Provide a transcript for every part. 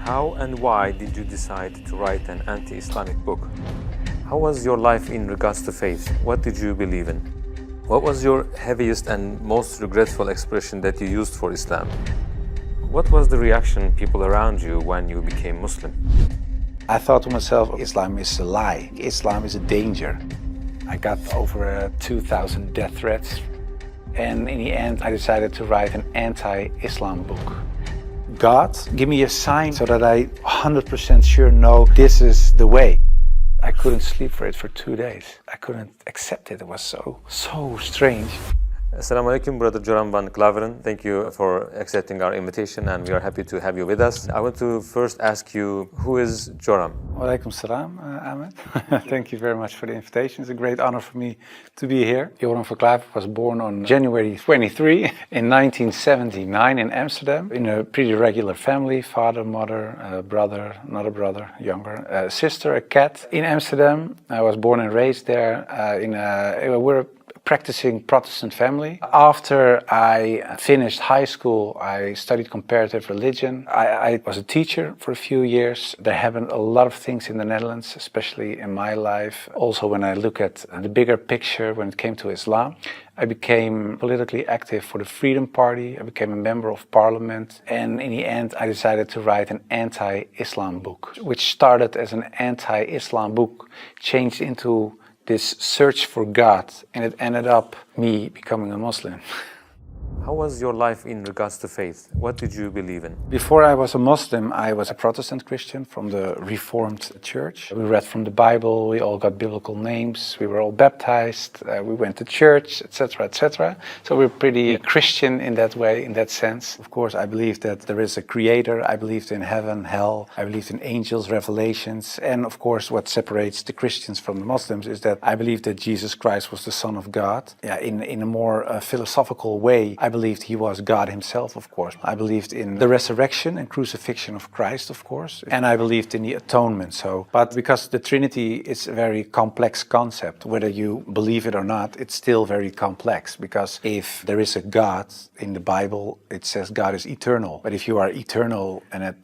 How and why did you decide to write an anti-Islamic book? How was your life in regards to faith? What did you believe in? What was your heaviest and most regretful expression that you used for Islam? What was the reaction people around you when you became Muslim? I thought to myself, Islam is a lie. Islam is a danger. I got over 2,000 death threats. And in the end, I decided to write an anti-Islam book. God, give me a sign so that I 100% sure know this is the way. I couldn't sleep for it for 2 days. I couldn't accept it. It was so strange. Assalamu alaikum, Brother Joram van Klaveren. Thank you for accepting our invitation, and we are happy to have you with us. I want to first ask you, who is Joram? Walaikum salam, Ahmed. Thank you very much for the invitation. It's a great honor for me to be here. Joram van Klaveren was born on January 23 in 1979 in Amsterdam, in a pretty regular family: father, mother, brother, another brother, younger, sister, a cat. In Amsterdam, I was born and raised there. We're a practicing Protestant family. After I finished high school, I studied comparative religion. I was a teacher for a few years. There happened a lot of things in the Netherlands, especially in my life. Also, when I look at the bigger picture when it came to Islam, I became politically active for the Freedom Party. I became a member of parliament. And in the end, I decided to write an anti-Islam book, which started as an anti-Islam book, changed into this search for God, and it ended up me becoming a Muslim. How was your life in regards to faith? What did you believe in? Before I was a Muslim, I was a Protestant Christian from the Reformed Church. We read from the Bible, we all got biblical names, we were all baptized, we went to church, etc., etc. So we're pretty Christian in that way, in that sense. Of course, I believe that there is a creator. I believed in heaven, hell. I believed in angels, revelations. And of course, what separates the Christians from the Muslims is that I believe that Jesus Christ was the Son of God. Yeah, in a more philosophical way, I believed he was God himself, of course. I believed in the resurrection and crucifixion of Christ, of course. And I believed in the atonement. But because the Trinity is a very complex concept, whether you believe it or not, it's still very complex. Because if there is a God in the Bible, it says God is eternal. But if you are eternal and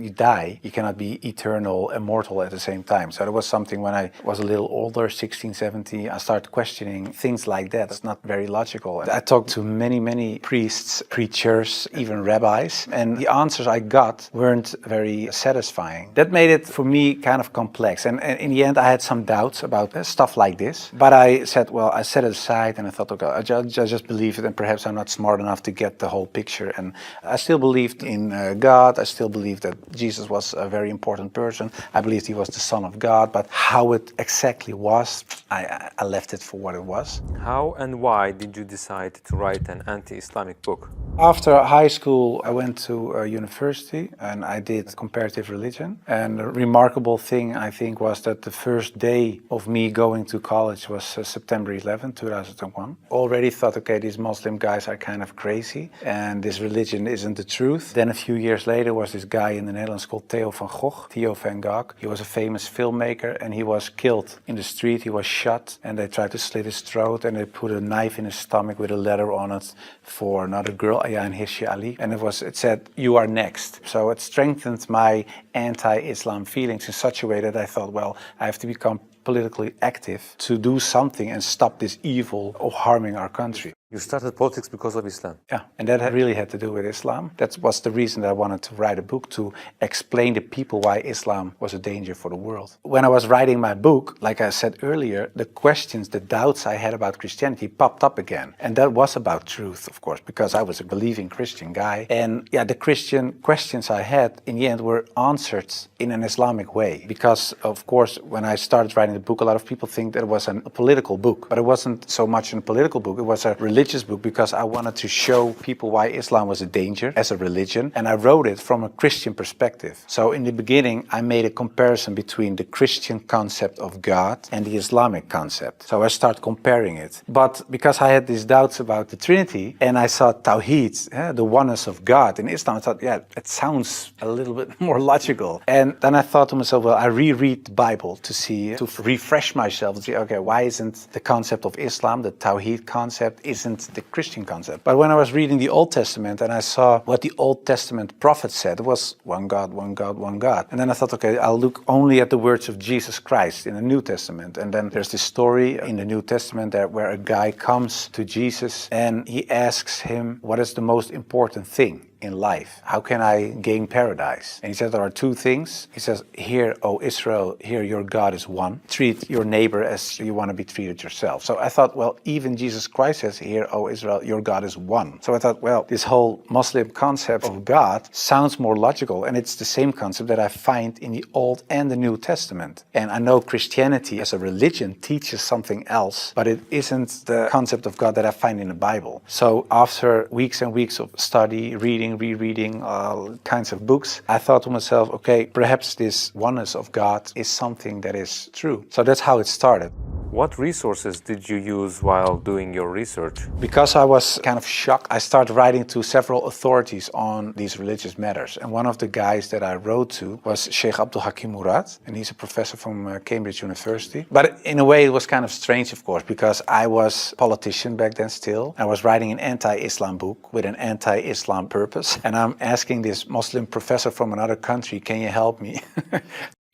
you die, you cannot be eternal, immortal at the same time. So that was something when I was a little older, 16, 17, I started questioning things like that. It's not very logical. I talked to many priests, preachers, even rabbis, and the answers I got weren't very satisfying. That made it for me kind of complex, and in the end I had some doubts about stuff like this, but I said, well, I set it aside and I thought, okay, I just believe it, and perhaps I'm not smart enough to get the whole picture. And I still believed in God. I still believed that Jesus was a very important person. I believed he was the Son of God, but how it exactly was, I left it for what it was. How and why did you decide to write an anti-Islamic book? After high school, I went to university and I did comparative religion. And the remarkable thing, I think, was that the first day of me going to college was September 11, 2001. Already thought, okay, these Muslim guys are kind of crazy and this religion isn't the truth. Then a few years later was this guy in the Netherlands called Theo van Gogh. He was a famous filmmaker and he was killed in the street. He was shot and they tried to slit his throat and they put a knife in his stomach with a letter on it for another girl, Ayaan Hirsi Ali, and it said, "You are next." So it strengthened my anti-Islam feelings in such a way that I thought, well, I have to become politically active to do something and stop this evil of harming our country. You started politics because of Islam. Yeah, and that really had to do with Islam. That was the reason that I wanted to write a book, to explain to people why Islam was a danger for the world. When I was writing my book, like I said earlier, the questions, the doubts I had about Christianity popped up again. And that was about truth, of course, because I was a believing Christian guy. And yeah, the Christian questions I had in the end were answered in an Islamic way. Because, of course, when I started writing the book, a lot of people think that it was a political book. But it wasn't so much a political book, it was a religious book, because I wanted to show people why Islam was a danger as a religion, and I wrote it from a Christian perspective. So in the beginning I made a comparison between the Christian concept of God and the Islamic concept. So I started comparing it. But because I had these doubts about the Trinity and I saw Tawheed, the oneness of God in Islam, I thought, yeah, it sounds a little bit more logical. And then I thought to myself, well, I reread the Bible to refresh myself, to see, okay, why isn't the concept of Islam, the Tawheed concept, isn't isn't the Christian concept. But when I was reading the Old Testament and I saw what the Old Testament prophets said, it was one God, one God, one God. And then I thought, okay, I'll look only at the words of Jesus Christ in the New Testament. And then there's this story in the New Testament where a guy comes to Jesus and he asks him, what is the most important thing in life? How can I gain paradise? And he says there are two things. He says, hear, O Israel, hear your God is one. Treat your neighbor as you want to be treated yourself. So I thought, well, even Jesus Christ says, hear, O Israel, your God is one. So I thought, well, this whole Muslim concept of God sounds more logical, and it's the same concept that I find in the Old and the New Testament. And I know Christianity as a religion teaches something else, but it isn't the concept of God that I find in the Bible. So after weeks and weeks of study, rereading all kinds of books, I thought to myself, okay, perhaps this oneness of God is something that is true. So that's how it started. What resources did you use while doing your research? Because I was kind of shocked, I started writing to several authorities on these religious matters. And one of the guys that I wrote to was Sheikh Abdul Hakim Murad, and he's a professor from Cambridge University. But in a way, it was kind of strange, of course, because I was a politician back then still. I was writing an anti-Islam book with an anti-Islam purpose. And I'm asking this Muslim professor from another country, can you help me?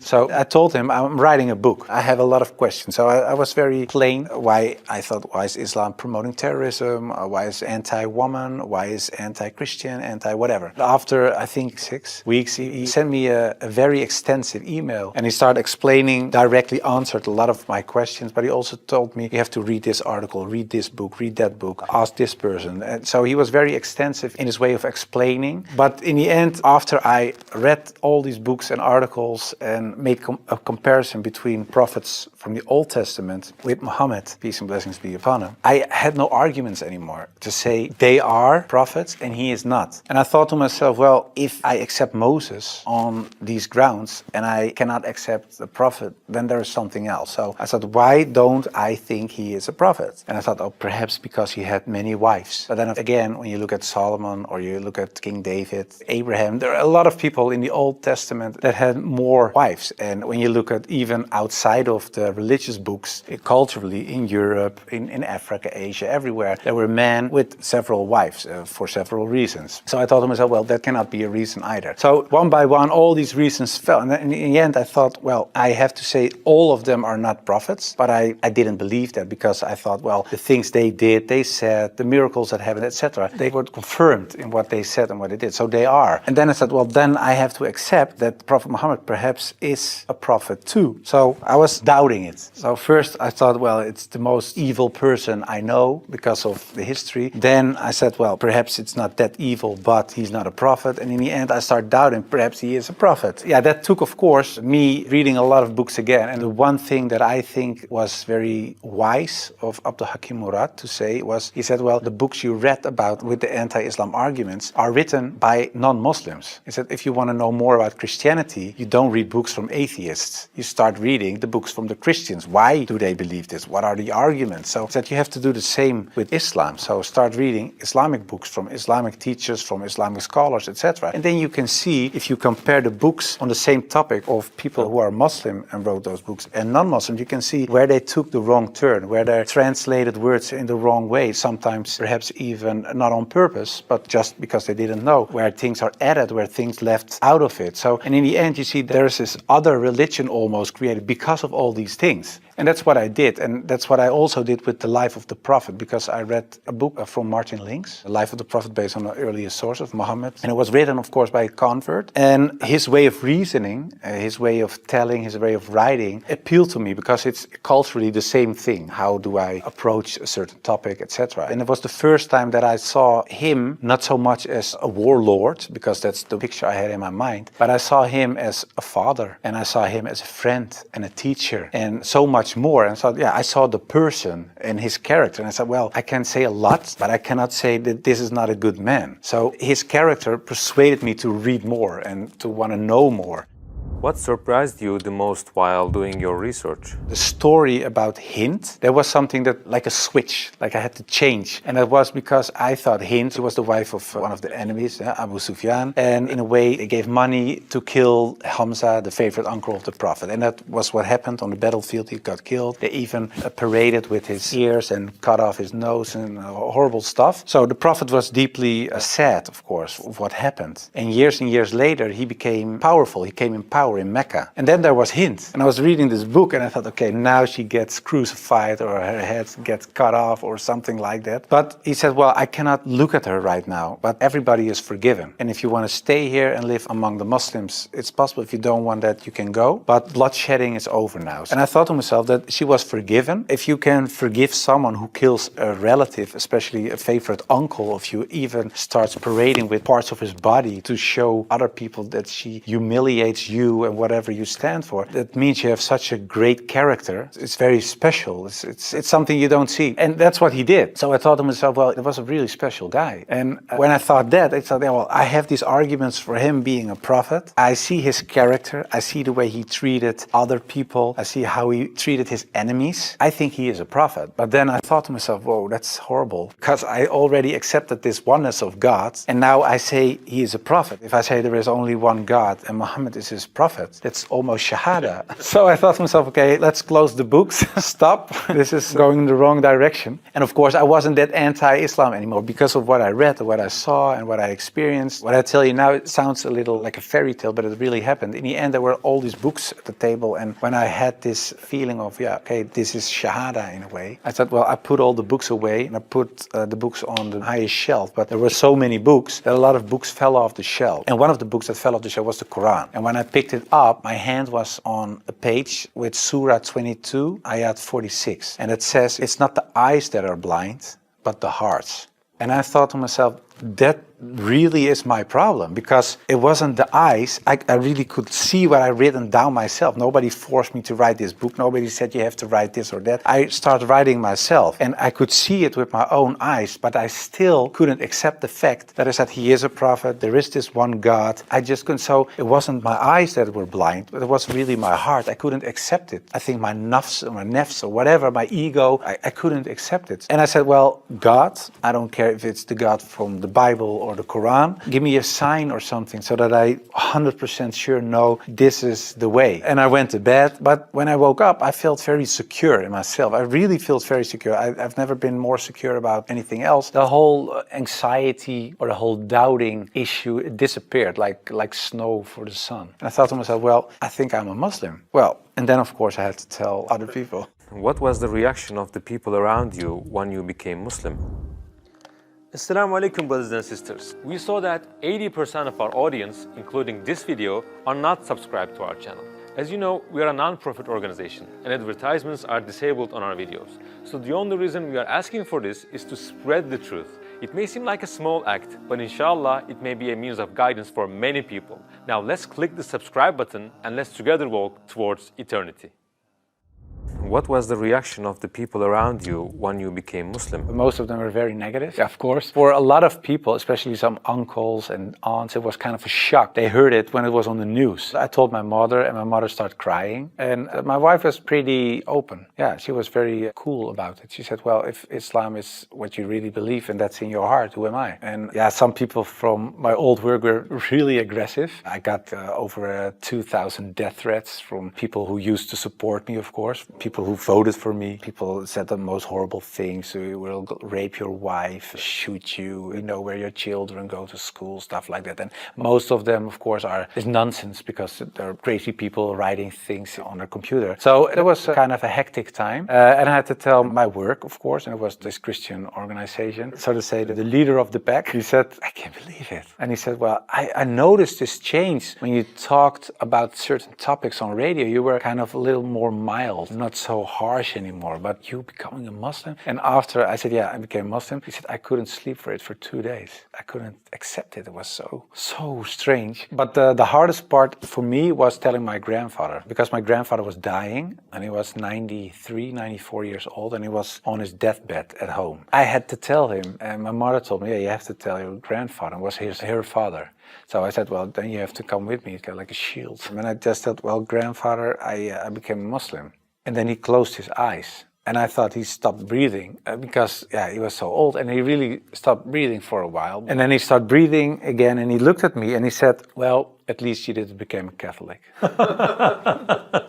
So I told him, I'm writing a book. I have a lot of questions. So I was very plain why I thought, why is Islam promoting terrorism? Why is anti-woman? Why is anti-Christian? Anti-whatever. After, I think, 6 weeks, he sent me a very extensive email. And he started explaining, directly answered a lot of my questions. But he also told me, you have to read this article, read this book, read that book, ask this person. And so he was very extensive in his way of explaining. But in the end, after I read all these books and articles and made a comparison between prophets from the Old Testament with Muhammad, peace and blessings be upon him, I had no arguments anymore to say they are prophets and he is not. And I thought to myself, well, if I accept Moses on these grounds and I cannot accept the prophet, then there is something else. So I thought, why don't I think he is a prophet? And I thought, oh, perhaps because he had many wives. But then again, when you look at Solomon or you look at King David, Abraham, there are a lot of people in the Old Testament that had more wives. And when you look at even outside of the religious books, culturally in Europe, in Africa, Asia, everywhere, there were men with several wives for several reasons. So I thought to myself, well, that cannot be a reason either. So one by one, all these reasons fell. And in the end, I thought, well, I have to say all of them are not prophets. But I didn't believe that because I thought, well, the things they did, they said, the miracles that happened, etc., they were confirmed in what they said and what they did. So they are. And then I said, well, then I have to accept that Prophet Muhammad perhaps is a prophet too. So I was doubting it. So first I thought, well, it's the most evil person I know because of the history. Then I said, well, perhaps it's not that evil, but he's not a prophet. And in the end, I started doubting, perhaps he is a prophet. Yeah, that took, of course, me reading a lot of books again. And the one thing that I think was very wise of Abdul Hakim Murad to say was, he said, well, the books you read about with the anti-Islam arguments are written by non-Muslims. He said, if you want to know more about Christianity, you don't read books from atheists. You start reading the books from the Christians. Why do they believe this? What are the arguments? So that you have to do the same with Islam. So start reading Islamic books from Islamic teachers, from Islamic scholars, etc. And then you can see, if you compare the books on the same topic of people who are Muslim and wrote those books and non-Muslim, you can see where they took the wrong turn, where they translated words in the wrong way, sometimes perhaps even not on purpose, but just because they didn't know, where things are added, where things left out of it. So, and in the end, you see there's this other religion almost created because of all these things. And that's what I did. And that's what I also did with the life of the Prophet, because I read a book from Martin Links, The Life of the Prophet, based on the earliest source of Muhammad. And it was written, of course, by a convert. And his way of reasoning, his way of telling, his way of writing appealed to me because it's culturally the same thing. How do I approach a certain topic, etc. And it was the first time that I saw him not so much as a warlord, because that's the picture I had in my mind, but I saw him as a father, and I saw him as a friend and a teacher, and so much more. And so, yeah, I saw the person and his character, and I said, well, I can say a lot, but I cannot say that this is not a good man. So his character persuaded me to read more and to want to know more. What surprised you the most while doing your research? The story about Hind, there was something that, like a switch, like I had to change. And it was because I thought Hind was the wife of one of the enemies, Abu Sufyan. And in a way, they gave money to kill Hamza, the favorite uncle of the Prophet. And that was what happened on the battlefield. He got killed. They even paraded with his ears and cut off his nose and horrible stuff. So the Prophet was deeply sad, of course, of what happened. And years later, he became powerful. He came in power in Mecca. And then there was Hind. And I was reading this book and I thought, okay, now she gets crucified or her head gets cut off or something like that. But he said, well, I cannot look at her right now, but everybody is forgiven. And if you want to stay here and live among the Muslims, it's possible. If you don't want that, you can go. But bloodshedding is over now. And I thought to myself that she was forgiven. If you can forgive someone who kills a relative, especially a favorite uncle of you, even starts parading with parts of his body to show other people that she humiliates you and whatever you stand for, that means you have such a great character. It's very special. It's something you don't see. And that's what he did. So I thought to myself, well, it was a really special guy. And when I thought that, I thought, well, I have these arguments for him being a prophet. I see his character. I see the way he treated other people. I see how he treated his enemies. I think he is a prophet. But then I thought to myself, whoa, that's horrible. Because I already accepted this oneness of God. And now I say he is a prophet. If I say there is only one God and Muhammad is his prophet, that's almost shahada. So I thought to myself, okay, let's close the books. Stop. This is going in the wrong direction. And of course, I wasn't that anti-Islam anymore because of what I read, what I saw, and what I experienced. What I tell you now, it sounds a little like a fairy tale, but it really happened. In the end, there were all these books at the table. And when I had this feeling of, yeah, okay, this is shahada in a way, I thought, well, I put all the books away and I put the books on the highest shelf. But there were so many books that a lot of books fell off the shelf. And one of the books that fell off the shelf was the Quran. And when I picked it up, my hand was on a page with Surah 22, Ayat 46. And it says, it's not the eyes that are blind, but the hearts. And I thought to myself, that really is my problem, because it wasn't the eyes. I really could see what I written down myself. Nobody forced me to write this book. Nobody said you have to write this or that. I started writing myself and I could see it with my own eyes, but I still couldn't accept the fact that I said he is a prophet, there is this one God. I just couldn't. So it wasn't my eyes that were blind, but it was really my heart. I couldn't accept it. I think my nafs or whatever, my ego, I couldn't accept it. And I said, well, God, I don't care if it's the God from the Bible or the Quran, give me a sign or something so that I 100% sure know this is the way. And I went to bed, but when I woke up, I felt very secure in myself. I really felt very secure. I've never been more secure about anything else. The whole anxiety or the whole doubting issue, it disappeared like snow for the sun. And I thought to myself, well, I think I'm a Muslim. Well, and then of course I had to tell other people. What was the reaction of the people around you when you became Muslim? Assalamu alaikum, brothers and sisters. We saw that 80% of our audience, including this video, are not subscribed to our channel. As you know, we are a non-profit organization and advertisements are disabled on our videos. So the only reason we are asking for this is to spread the truth. It may seem like a small act, but inshallah, it may be a means of guidance for many people. Now let's click the subscribe button and let's together walk towards eternity. What was the reaction of the people around you when you became Muslim? Most of them were very negative, of course. For a lot of people, especially some uncles and aunts, it was kind of a shock. They heard it when it was on the news. I told my mother and my mother started crying. And my wife was pretty open. Yeah, she was very cool about it. She said, well, if Islam is what you really believe and that's in your heart, who am I? And yeah, some people from my old work were really aggressive. I got over 2,000 death threats from people who used to support me, of course. People who voted for me. People said the most horrible things. We will rape your wife, shoot you, we know where your children go to school, stuff like that. And most of them, of course, is nonsense because they're crazy people writing things on their computer. So it was kind of a hectic time. And I had to tell my work, of course, and it was this Christian organization. So to say, the leader of the pack, he said, I can't believe it. And he said, well, I noticed this change when you talked about certain topics on radio. You were kind of a little more mild, not so harsh anymore, but you becoming a Muslim? And after I said, yeah, I became Muslim, he said, I couldn't sleep for it for 2 days. I couldn't accept it. It was so strange. But the hardest part for me was telling my grandfather, because my grandfather was dying and he was 93, 94 years old and he was on his deathbed at home. I had to tell him, and my mother told me, yeah, you have to tell your grandfather. It was her father. So I said, well, then you have to come with me. It's got like a shield. And I just said, well, grandfather, I became a Muslim. And then he closed his eyes. And I thought he stopped breathing because, yeah, he was so old. And he really stopped breathing for a while. And then he started breathing again. And he looked at me and he said, well, at least you didn't become a Catholic.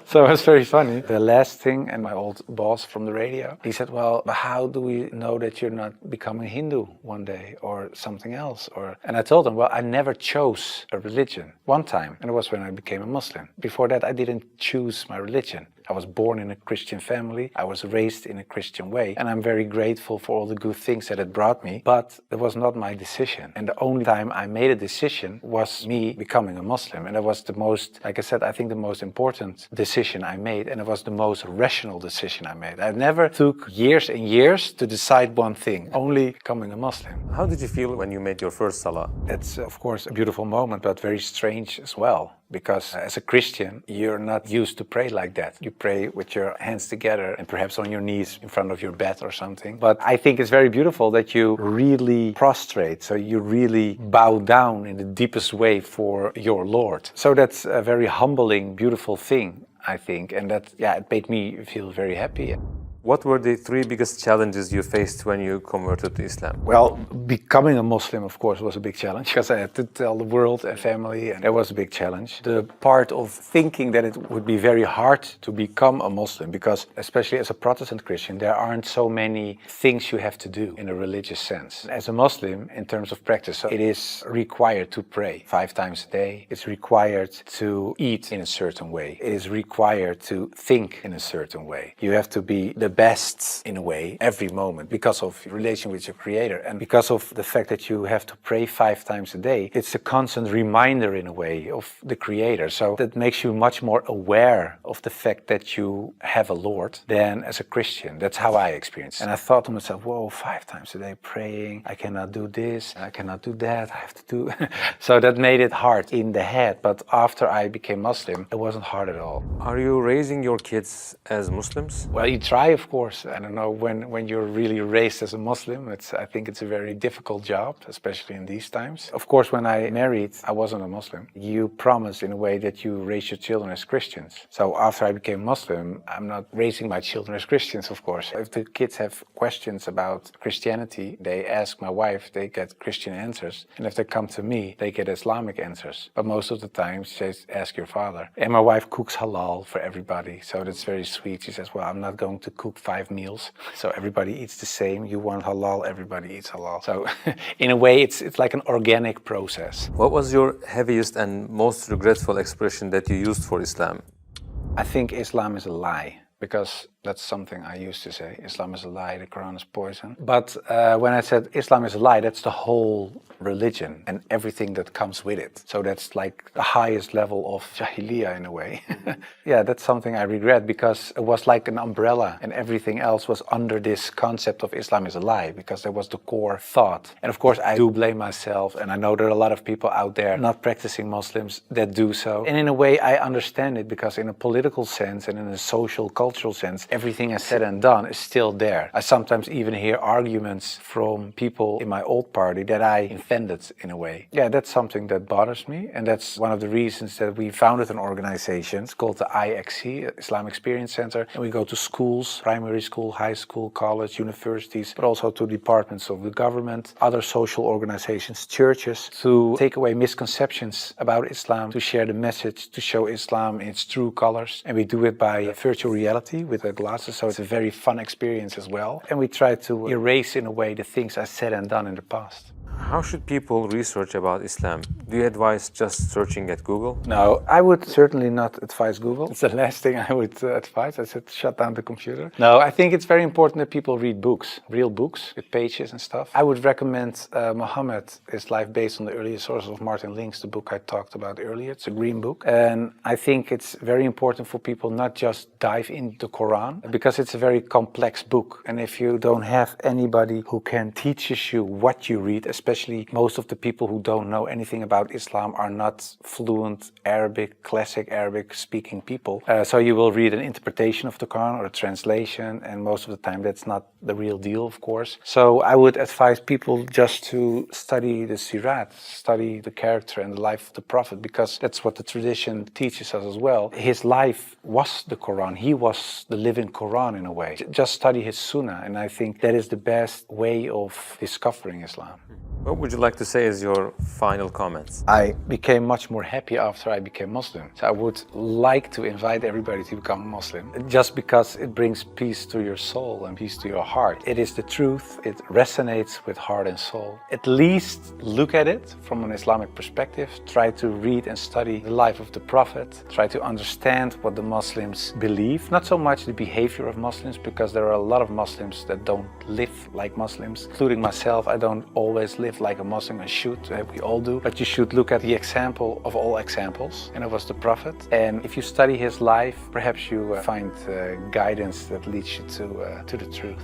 So it was very funny. The last thing, and my old boss from the radio, he said, well, how do we know that you're not becoming Hindu one day or something else? And I told him, well, I never chose a religion. One time, and it was when I became a Muslim. Before that, I didn't choose my religion. I was born in a Christian family. I was raised in a Christian way. And I'm very grateful for all the good things that it brought me. But it was not my decision. And the only time I made a decision was me becoming a Muslim. And it was the most, like I said, I think the most important decision I made. And it was the most rational decision I made. I never took years and years to decide one thing, only becoming a Muslim. How did you feel when you made your first salah? It's, of course, a beautiful moment, but very strange as well. Because as a Christian, you're not used to pray like that. You pray with your hands together and perhaps on your knees in front of your bed or something. But I think it's very beautiful that you really prostrate. So you really bow down in the deepest way for your Lord. So that's a very humbling, beautiful thing, I think. And that, yeah, it made me feel very happy. What were the 3 biggest challenges you faced when you converted to Islam? Well, becoming a Muslim, of course, was a big challenge because I had to tell the world and family, and that was a big challenge. The part of thinking that it would be very hard to become a Muslim because, especially as a Protestant Christian, there aren't so many things you have to do in a religious sense. As a Muslim, in terms of practice, so it is required to pray 5 times a day. It's required to eat in a certain way. It is required to think in a certain way. You have to be the best in a way every moment because of your relation with your Creator and because of the fact that you have to pray 5 times a day. It's a constant reminder in a way of the Creator. So that makes you much more aware of the fact that you have a Lord than as a Christian. That's how I experienced it. And I thought to myself, whoa, 5 times a day praying, I cannot do this, I cannot do that, I have to do. So that made it hard in the head. But after I became Muslim, it wasn't hard at all. Are you raising your kids as Muslims? Well, you try, of course. I don't know, when you're really raised as a Muslim, I think it's a very difficult job, especially in these times. Of course, when I married, I wasn't a Muslim. You promise in a way that you raise your children as Christians. So after I became Muslim, I'm not raising my children as Christians, of course. If the kids have questions about Christianity, they ask my wife, they get Christian answers. And if they come to me, they get Islamic answers. But most of the time, she says, ask your father. And my wife cooks halal for everybody. So that's very sweet. She says, well, I'm not going to cook 5 meals. So everybody eats the same. You want halal, everybody eats halal. So in a way, it's like an organic process. What was your heaviest and most regretful expression that you used for Islam? I think Islam is a lie. Because that's something I used to say. Islam is a lie, the Quran is poison. But when I said Islam is a lie, that's the whole religion and everything that comes with it. So that's like the highest level of Jahiliyyah in a way. Yeah, that's something I regret because it was like an umbrella and everything else was under this concept of Islam is a lie because that was the core thought. And of course, I do blame myself and I know there are a lot of people out there not practicing Muslims that do so. And in a way, I understand it because in a political sense and in a social, cultural sense, everything I said and done is still there. I sometimes even hear arguments from people in my old party that I offended in a way. Yeah, that's something that bothers me, and that's one of the reasons that we founded an organization. It's called the IXC, Islam Experience Center, and we go to schools, primary school, high school, college, universities, but also to departments of the government, other social organizations, churches, to take away misconceptions about Islam, to share the message, to show Islam in its true colors, and we do it by virtual reality with the glasses, so it's a very fun experience as well. And we try to erase in a way the things I said and done in the past. How should people research about Islam? Do you advise just searching at Google? No, I would certainly not advise Google. It's the last thing I would advise. I said shut down the computer. No, I think it's very important that people read books, real books with pages and stuff. I would recommend Muhammad, His Life Based on the Earlier Sources of Martin Link's, the book I talked about earlier. It's a green book. And I think it's very important for people not just dive into the Quran, because it's a very complex book. And if you don't have anybody who can teach you what you read, especially most of the people who don't know anything about Islam are not fluent Arabic, classic Arabic speaking people. So you will read an interpretation of the Quran or a translation, and most of the time that's not the real deal, of course. So I would advise people just to study the Sirat, study the character and the life of the Prophet, because that's what the tradition teaches us as well. His life was the Quran. He was the living Quran in a way. Just study his Sunnah, and I think that is the best way of discovering Islam. What would you like to say as your final comments? I became much more happy after I became Muslim. So I would like to invite everybody to become Muslim, just because it brings peace to your soul and peace to your heart. It is the truth. It resonates with heart and soul. At least look at it from an Islamic perspective. Try to read and study the life of the Prophet. Try to understand what the Muslims believe. Not so much the behavior of Muslims, because there are a lot of Muslims that don't live like Muslims, including myself. I don't always live like a Muslim. I should, we all do, but you should look at the example of all examples, and it was the Prophet. And if you study his life, perhaps you find guidance that leads you to the truth.